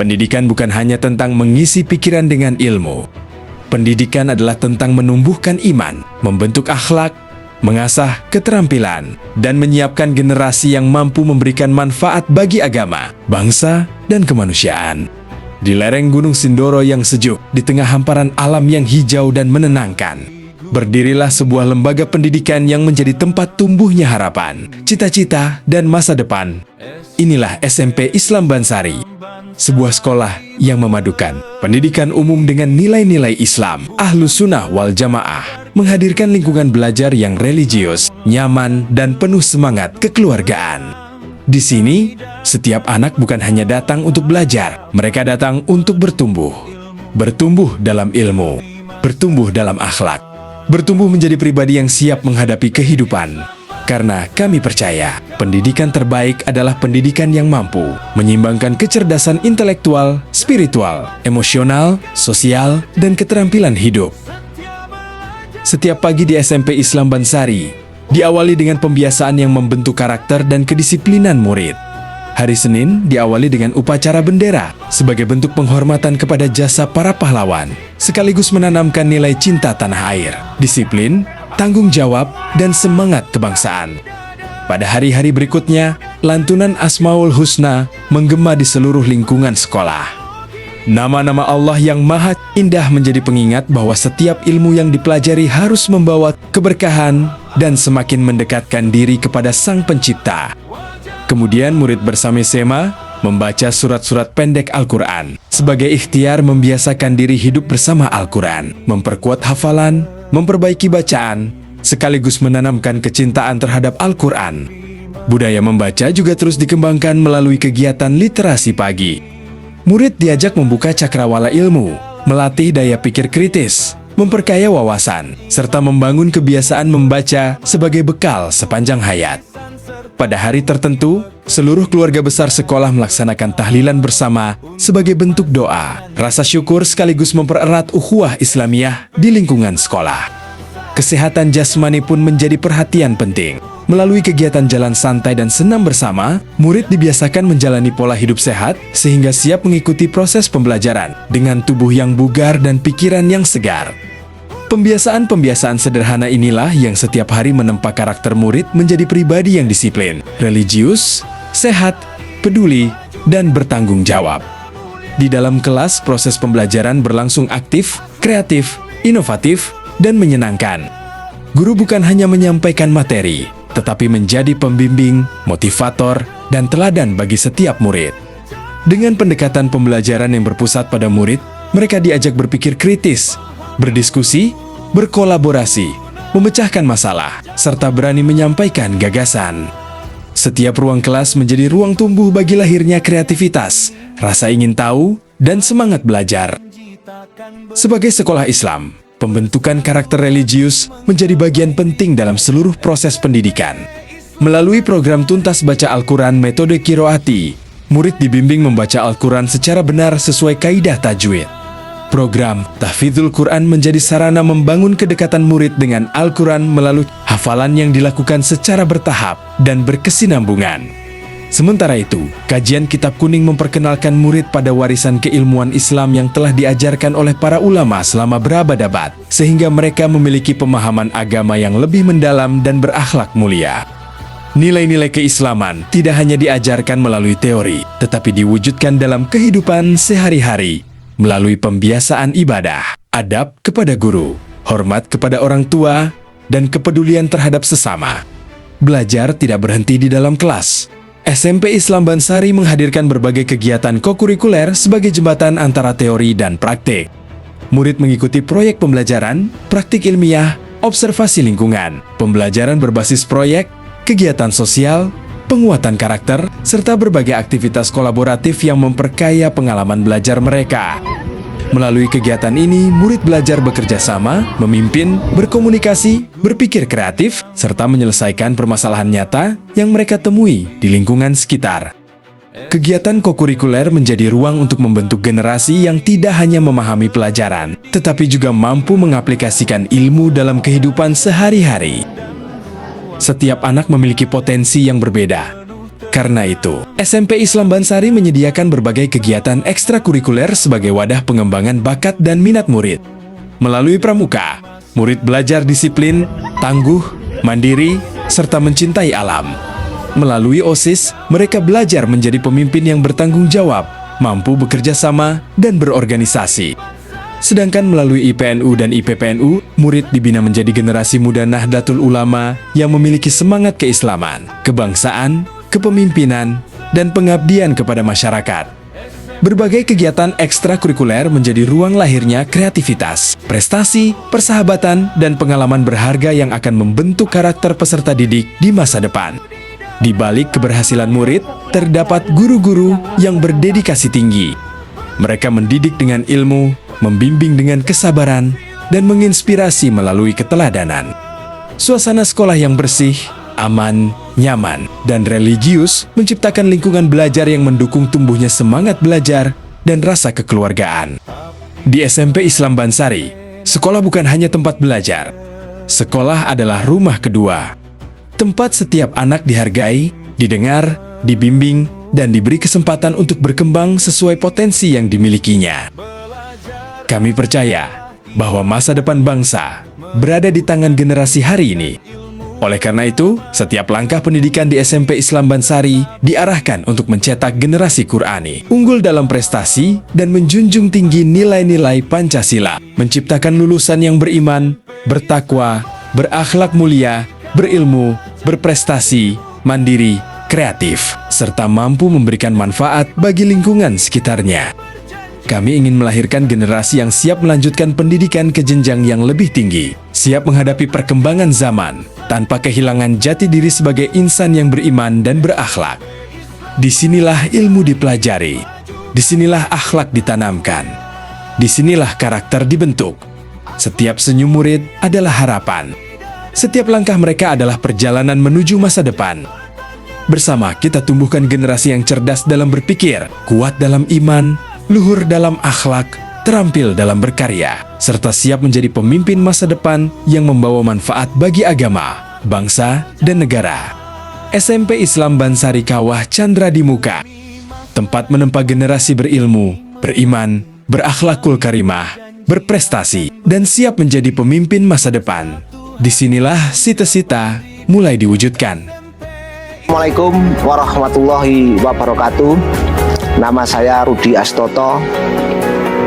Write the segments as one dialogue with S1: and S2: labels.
S1: Pendidikan bukan hanya tentang mengisi pikiran dengan ilmu. Pendidikan adalah tentang menumbuhkan iman, membentuk akhlak, mengasah keterampilan, dan menyiapkan generasi yang mampu memberikan manfaat bagi agama, bangsa, dan kemanusiaan. Di lereng Gunung Sindoro yang sejuk, di tengah hamparan alam yang hijau dan menenangkan, berdirilah sebuah lembaga pendidikan yang menjadi tempat tumbuhnya harapan, cita-cita, dan masa depan. Inilah SMP Islam Bansari, sebuah sekolah yang memadukan pendidikan umum dengan nilai-nilai Islam, Ahlus Sunnah wal Jamaah, menghadirkan lingkungan belajar yang religius, nyaman, dan penuh semangat kekeluargaan. Di sini, setiap anak bukan hanya datang untuk belajar, mereka datang untuk bertumbuh. Bertumbuh dalam ilmu, bertumbuh dalam akhlak, bertumbuh menjadi pribadi yang siap menghadapi kehidupan. Karena kami percaya, pendidikan terbaik adalah pendidikan yang mampu menyeimbangkan kecerdasan intelektual, spiritual, emosional, sosial, dan keterampilan hidup. Setiap pagi di SMP Islam Bansari diawali dengan pembiasaan yang membentuk karakter dan kedisiplinan murid. Hari Senin diawali dengan upacara bendera sebagai bentuk penghormatan kepada jasa para pahlawan, sekaligus menanamkan nilai cinta tanah air, disiplin, tanggung jawab, dan semangat kebangsaan. Pada hari-hari berikutnya, lantunan Asmaul Husna menggema di seluruh lingkungan sekolah. Nama-nama Allah yang maha indah menjadi pengingat bahwa setiap ilmu yang dipelajari harus membawa keberkahan dan semakin mendekatkan diri kepada Sang Pencipta. Kemudian murid bersama-sama membaca surat-surat pendek Al-Quran sebagai ikhtiar membiasakan diri hidup bersama Al-Quran, memperkuat hafalan, memperbaiki bacaan, sekaligus menanamkan kecintaan terhadap Al-Quran. Budaya membaca juga terus dikembangkan melalui kegiatan literasi pagi. Murid diajak membuka cakrawala ilmu, melatih daya pikir kritis, memperkaya wawasan, serta membangun kebiasaan membaca sebagai bekal sepanjang hayat. Pada hari tertentu, seluruh keluarga besar sekolah melaksanakan tahlilan bersama sebagai bentuk doa, rasa syukur sekaligus mempererat ukhuwah Islamiyah di lingkungan sekolah. Kesehatan jasmani pun menjadi perhatian penting. Melalui kegiatan jalan santai dan senam bersama, murid dibiasakan menjalani pola hidup sehat sehingga siap mengikuti proses pembelajaran dengan tubuh yang bugar dan pikiran yang segar. Pembiasaan-pembiasaan sederhana inilah yang setiap hari menempa karakter murid menjadi pribadi yang disiplin, religius, sehat, peduli, dan bertanggung jawab. Di dalam kelas, proses pembelajaran berlangsung aktif, kreatif, inovatif, dan menyenangkan. Guru bukan hanya menyampaikan materi, tetapi menjadi pembimbing, motivator, dan teladan bagi setiap murid. Dengan pendekatan pembelajaran yang berpusat pada murid, mereka diajak berpikir kritis, berdiskusi, berkolaborasi, memecahkan masalah, serta berani menyampaikan gagasan. Setiap ruang kelas menjadi ruang tumbuh bagi lahirnya kreativitas, rasa ingin tahu, dan semangat belajar. Sebagai sekolah Islam, pembentukan karakter religius menjadi bagian penting dalam seluruh proses pendidikan. Melalui program tuntas baca Al-Quran metode Qiroati, murid dibimbing membaca Al-Quran secara benar sesuai kaidah tajwid. Program Tahfidzul Quran menjadi sarana membangun kedekatan murid dengan Al-Quran melalui hafalan yang dilakukan secara bertahap dan berkesinambungan. Sementara itu, kajian Kitab Kuning memperkenalkan murid pada warisan keilmuan Islam yang telah diajarkan oleh para ulama selama berabad-abad, sehingga mereka memiliki pemahaman agama yang lebih mendalam dan berakhlak mulia. Nilai-nilai keislaman tidak hanya diajarkan melalui teori, tetapi diwujudkan dalam kehidupan sehari-hari, melalui pembiasaan ibadah, adab kepada guru, hormat kepada orang tua, dan kepedulian terhadap sesama. Belajar tidak berhenti di dalam kelas. SMP Islam Bansari menghadirkan berbagai kegiatan kokurikuler sebagai jembatan antara teori dan praktik. Murid mengikuti proyek pembelajaran, praktik ilmiah, observasi lingkungan, pembelajaran berbasis proyek, kegiatan sosial, penguatan karakter, serta berbagai aktivitas kolaboratif yang memperkaya pengalaman belajar mereka. Melalui kegiatan ini, murid belajar bekerja sama, memimpin, berkomunikasi, berpikir kreatif, serta menyelesaikan permasalahan nyata yang mereka temui di lingkungan sekitar. Kegiatan kokurikuler menjadi ruang untuk membentuk generasi yang tidak hanya memahami pelajaran, tetapi juga mampu mengaplikasikan ilmu dalam kehidupan sehari-hari. Setiap anak memiliki potensi yang berbeda. Karena itu, SMP Islam Bansari menyediakan berbagai kegiatan ekstrakurikuler sebagai wadah pengembangan bakat dan minat murid. Melalui pramuka, murid belajar disiplin, tangguh, mandiri, serta mencintai alam. Melalui OSIS, mereka belajar menjadi pemimpin yang bertanggung jawab, mampu bekerja sama, dan berorganisasi. Sedangkan melalui IPNU dan IPPNU, murid dibina menjadi generasi muda Nahdlatul Ulama yang memiliki semangat keislaman, kebangsaan, kepemimpinan, dan pengabdian kepada masyarakat. Berbagai kegiatan ekstrakurikuler menjadi ruang lahirnya kreativitas, prestasi, persahabatan, dan pengalaman berharga yang akan membentuk karakter peserta didik di masa depan. Di balik keberhasilan murid, terdapat guru-guru yang berdedikasi tinggi. Mereka mendidik dengan ilmu, membimbing dengan kesabaran, dan menginspirasi melalui keteladanan. Suasana sekolah yang bersih, aman, nyaman, dan religius menciptakan lingkungan belajar yang mendukung tumbuhnya semangat belajar dan rasa kekeluargaan. Di SMP Islam Bansari, sekolah bukan hanya tempat belajar. Sekolah adalah rumah kedua. Tempat setiap anak dihargai, didengar, dibimbing, dan diberi kesempatan untuk berkembang sesuai potensi yang dimilikinya. Kami percaya bahwa masa depan bangsa berada di tangan generasi hari ini. Oleh karena itu, setiap langkah pendidikan di SMP Islam Bansari diarahkan untuk mencetak generasi Qur'ani, unggul dalam prestasi, dan menjunjung tinggi nilai-nilai Pancasila, menciptakan lulusan yang beriman, bertakwa, berakhlak mulia, berilmu, berprestasi, mandiri, kreatif, serta mampu memberikan manfaat bagi lingkungan sekitarnya. Kami ingin melahirkan generasi yang siap melanjutkan pendidikan ke jenjang yang lebih tinggi, siap menghadapi perkembangan zaman, tanpa kehilangan jati diri sebagai insan yang beriman dan berakhlak. Disinilah ilmu dipelajari, disinilah akhlak ditanamkan, disinilah karakter dibentuk. Setiap senyum murid adalah harapan. Setiap langkah mereka adalah perjalanan menuju masa depan. Bersama kita tumbuhkan generasi yang cerdas dalam berpikir, kuat dalam iman, luhur dalam akhlak, terampil dalam berkarya, serta siap menjadi pemimpin masa depan yang membawa manfaat bagi agama, bangsa, dan negara. SMP Islam Bansari Kawah Chandra di Muka, tempat menempa generasi berilmu, beriman, berakhlakul karimah, berprestasi, dan siap menjadi pemimpin masa depan. Disinilah cita-cita mulai diwujudkan.
S2: Assalamualaikum warahmatullahi wabarakatuh. Nama saya Rudi Astoto,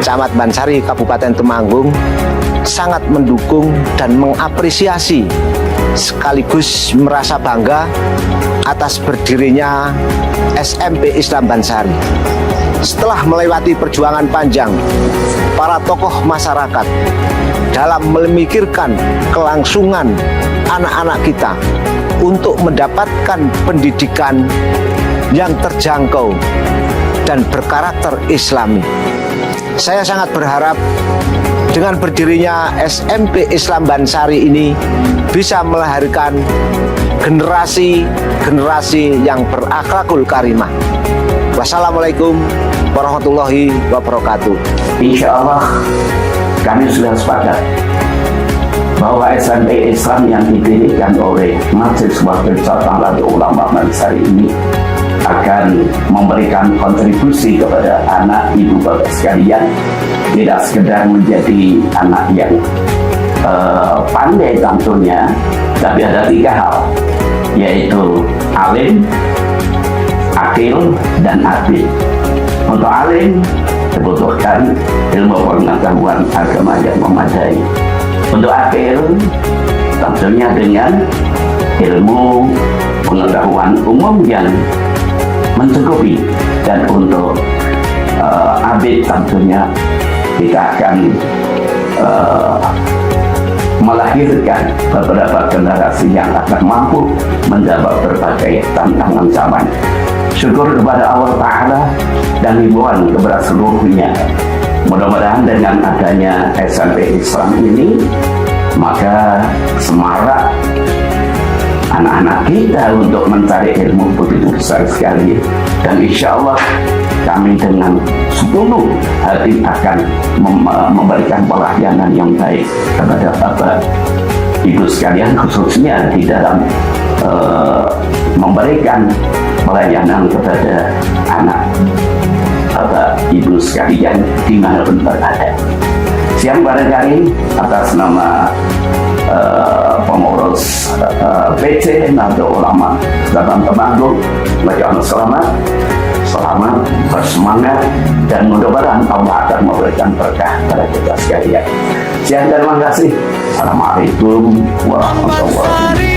S2: Camat Bansari, Kabupaten Temanggung. Sangat mendukung dan mengapresiasi sekaligus merasa bangga atas berdirinya SMP Islam Bansari. Setelah melewati perjuangan panjang para tokoh masyarakat dalam memikirkan kelangsungan anak-anak kita untuk mendapatkan pendidikan yang terjangkau dan berkarakter Islami. Saya sangat berharap dengan berdirinya SMP Islam Bansari ini bisa melahirkan generasi yang berakhlakul karimah. Wassalamualaikum warahmatullahi wabarakatuh.
S3: Insya Allah kami sudah sepakat bahwa SMP Islam yang didirikan oleh Majelis Wakil Nahdlatul Ulama Bansari ini akan memberikan kontribusi kepada anak ibu bapak sekalian, tidak sekedar menjadi anak yang pandai tentunya, tapi ada 3 hal, yaitu alim, akil, dan abid. Untuk alim dibutuhkan ilmu pengetahuan agama yang memadai. Untuk akil tentunya dengan ilmu pengetahuan umum yang mencukupi, dan untuk abid tentunya kita akan melahirkan beberapa generasi yang akan mampu menjawab berbagai tantangan zaman. Syukur kepada Allah Ta'ala dan himbauan kepada seluruhnya. Mudah-mudahan dengan adanya SMP Islam ini, maka semarak anak-anak kita untuk mencari ilmu begitu besar sekali. Dan insya Allah kami dengan sepenuh hati akan memberikan pelayanan yang baik kepada Bapak Ibu sekalian, khususnya di dalam memberikan pelayanan kepada anak Bapak Ibu sekalian dimanapun berada. Siang barangkali atas nama pengurus PC Nahdlatul Ulama Cabang Temanggung, bacaan selamat bersemangat, dan mudah-mudahan Allah akan memberikan berkah pada kita sekalian. Sekian, terima kasih. Assalamualaikum warahmatullahi wabarakatuh.